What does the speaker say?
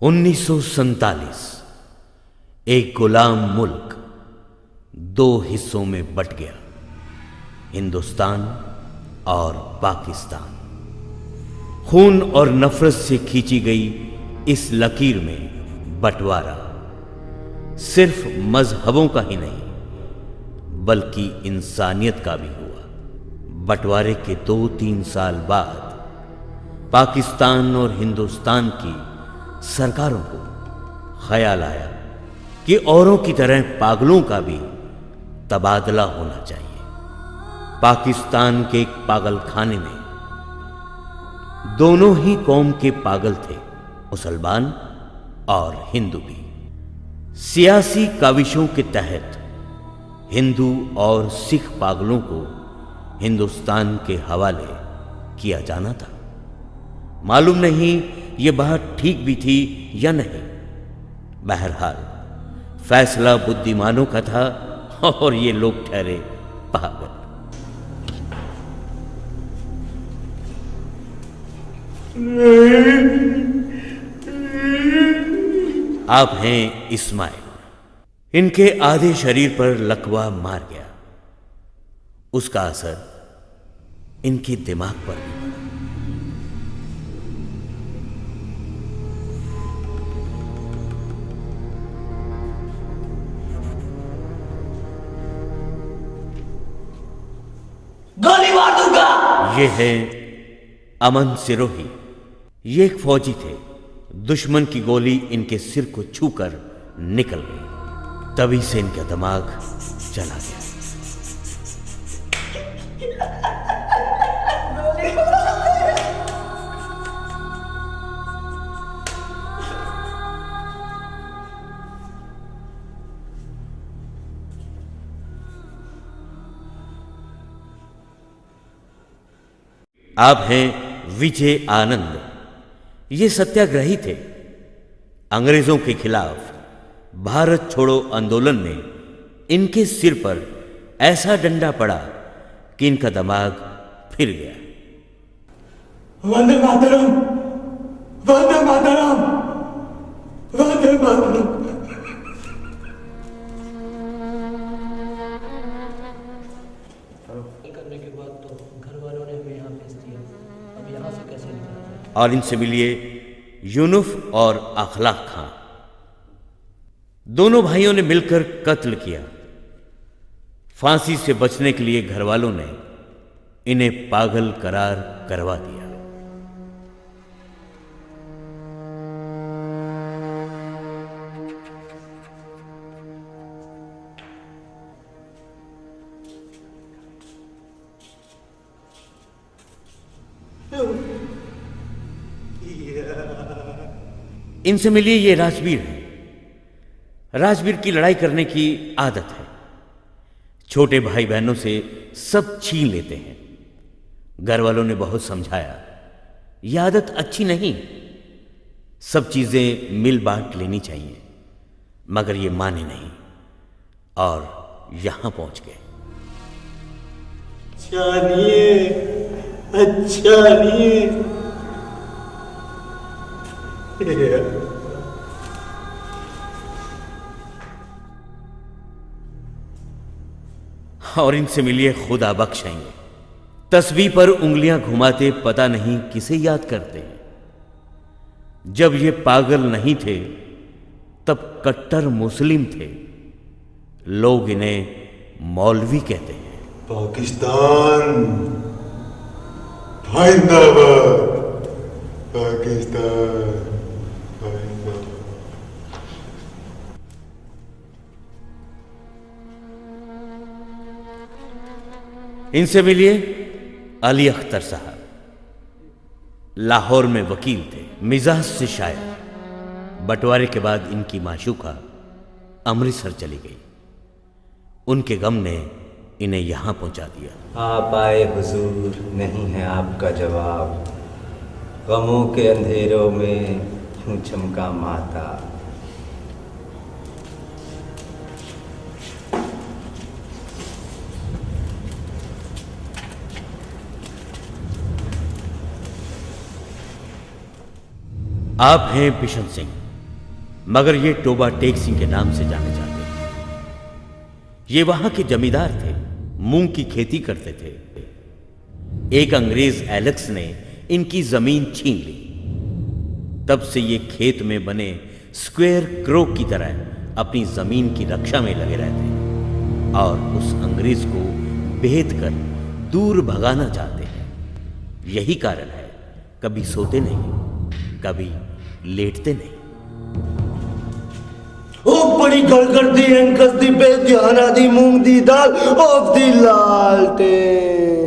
1947 एक गुलाम मुल्क दो हिस्सों में बट गया, हिंदुस्तान और पाकिस्तान। खून और नफरत से खींची गई इस लकीर में बंटवारा सिर्फ मजहबों का ही नहीं बल्कि इंसानियत का भी हुआ। बंटवारे के 2-3 साल बाद पाकिस्तान और हिंदुस्तान की सरकारों को ख्याल आया कि औरों की तरह पागलों का भी तबादला होना चाहिए। पाकिस्तान के एक पागल खाने में दोनों ही कौम के पागल थे, मुसलमान और हिंदू भी। सियासी काविशों के तहत हिंदू और सिख पागलों को हिंदुस्तान के हवाले किया जाना था। मालूम नहीं ये बात ठीक भी थी या नहीं। बहरहाल फैसला बुद्धिमानों का था और ये लोग ठहरे पागल। आप हैं इस्माइल। इनके आधे शरीर पर लकवा मार गया। उसका असर इनके दिमाग पर भी पड़ा। गोली मार दूंगा। ये है अमन सिरोही। ये एक फौजी थे। दुश्मन की गोली इनके सिर को छूकर निकल गई। तभी से इनका दिमाग चला गया। आप हैं विजय आनंद। ये सत्याग्रही थे। अंग्रेजों के खिलाफ भारत छोड़ो आंदोलन में इनके सिर पर ऐसा डंडा पड़ा कि इनका दिमाग फिर गया। वंदे मातरम, वंदे मातरम, वंदे मातरम। करने के बाद तो घर वालों ने हमें यहाँ भेज दिया। अब यहाँ से कैसे निकला? और इनसे मिलिए यूनुफ और अखलाक खां। दोनों भाइयों ने मिलकर कत्ल किया। फांसी से बचने के लिए घर वालों ने इन्हें पागल करार करवा दिया। इनसे मिलिए ये राजवीर है। राजवीर की लड़ाई करने की आदत है। छोटे भाई बहनों से सब छीन लेते हैं। घर वालों ने बहुत समझाया, यह आदत अच्छी नहीं, सब चीजें मिल बांट लेनी चाहिए, मगर ये माने नहीं और यहां पहुंच गए। अच्छा नहीं। और इनसे मिलिए खुदा बख्शेंगे। तस्वीर पर उंगलियां घुमाते पता नहीं किसे याद करते हैं। जब ये पागल नहीं थे तब कट्टर मुस्लिम थे। लोग इन्हें मौलवी कहते हैं। पाकिस्तान जिंदाबाद, पाकिस्तान जिंदाबाद। इनसे मिलिए अली अख्तर साहब। लाहौर में वकील थे, मिजाज से शायर। बंटवारे के बाद इनकी माशूका अमृतसर चली गई। उनके गम ने इन्हें यहां पहुंचा दिया। आप आए हुजूर, नहीं है आपका जवाब। गमों के अंधेरों में यूं चमका माता। आप हैं बिशन सिंह। मगर ये टोबा टेक सिंह के नाम से जाने जाते हैं। ये वहां के जमींदार थे, मूंग की खेती करते थे। एक अंग्रेज एलेक्स ने इनकी जमीन छीन ली। तब से ये खेत में बने स्क्वेयर क्रो की तरह अपनी जमीन की रक्षा में लगे रहते हैं और उस अंग्रेज को भेद कर दूर भगाना चाहते हैं। यही कारण है कभी सोते नहीं, कभी लेटते नहीं। ओ बड़ी गड़गड़ दी एंकस दी बेध्याना दी मूंग दी दाल ऑफ दी लालटेन।